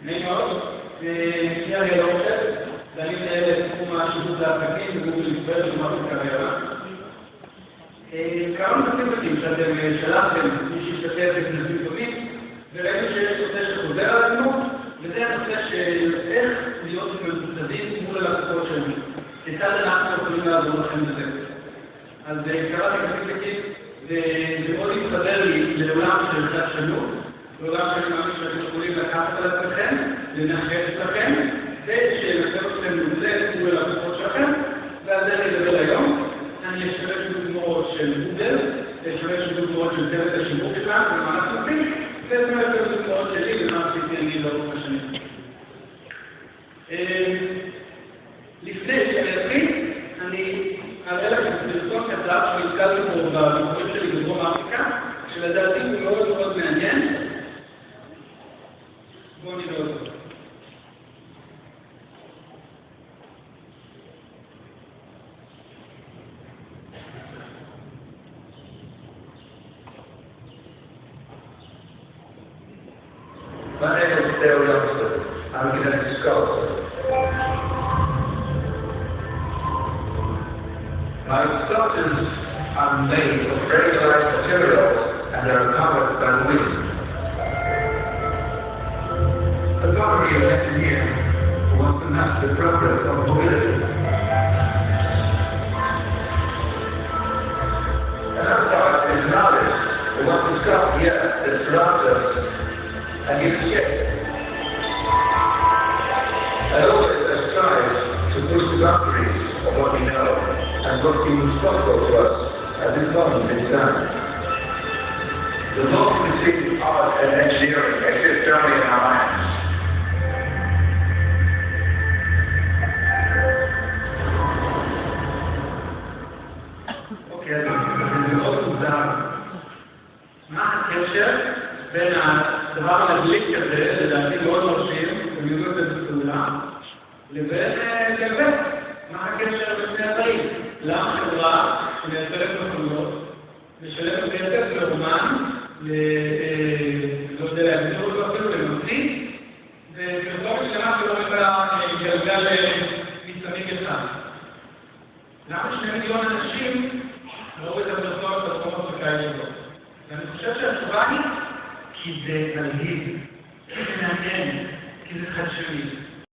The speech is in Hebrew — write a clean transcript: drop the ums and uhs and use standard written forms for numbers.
נעים מאוד, אני אריאל אורשב, ואני מנהל את תחום השיווק לעסקים בגוגל ישראל ומרקט קריירה. קראנו את הטיפים שאתם שלחתם, מי שהשתתף בכנסים טובים, וראינו שיש נושא שחוזר על עצמו, וזה הנושא של איך להיות ממוקדים מול הלקוחות שלנו. כיצד אנחנו יכולים לעזור לכם בזה. אז קראתי את הטיפים, וזה מאוד מתחבר לי לעולם של חדשנות, לעולם שאני מאמין שאתם יכולים לקחת על עצמכם, לנחש אתכם, ושלנסות אתכם לזה מול הלקוחות שלכם, ועל זה נדבר היום. אני אשתמש בדוגמאות של גוגל, אשתמש בדוגמאות של צוות השיווק שלנו, ומה אנחנו עושים, ואשתמש בדוגמאות שלי, ומה עשיתי אני לאורך השנים. לפני שאני אתחיל, אני אראה לכם סרטון קצר שנתקלתי בו בביקורים שלי בדרום אפריקה, שלדעתי הוא מאוד מאוד מעניין. בואו נראה אותו. My name is Dale Youngster. I'm a genetic sculptor. My sculptures are made of very light materials and are covered by the wind. A governing engineer who wants to match the progress of mobility. An artist is an artist who wants to sculpt the earth that surrounds us and give it shape. I always strive to push the boundaries of what we know and what seems possible to us at this moment in time. The most between art and engineering exists only in our minds. אוקיי, זה מאוד מוזר. מה הקשר בין הדבר המדליק הזה, לדעתי מאוד מרשים, ומיוחד את זה בפעולה, לבין לבית? מה הקשר בין שני הדברים? למה חברה שמייצרת מכונות משלמת ביותר לאומן, לא יודע להגדיר אותו אפילו לממציא, וסרטון בשנה שלא רואה גלגל מצטמיג אחד. למה 2 מיליון אנשים ראו את הסרטון בסרטון אפריקאי שלו? ואני חושב שהתשובה היא כי זה מלהיב, כי זה מעניין, כי זה חדשני.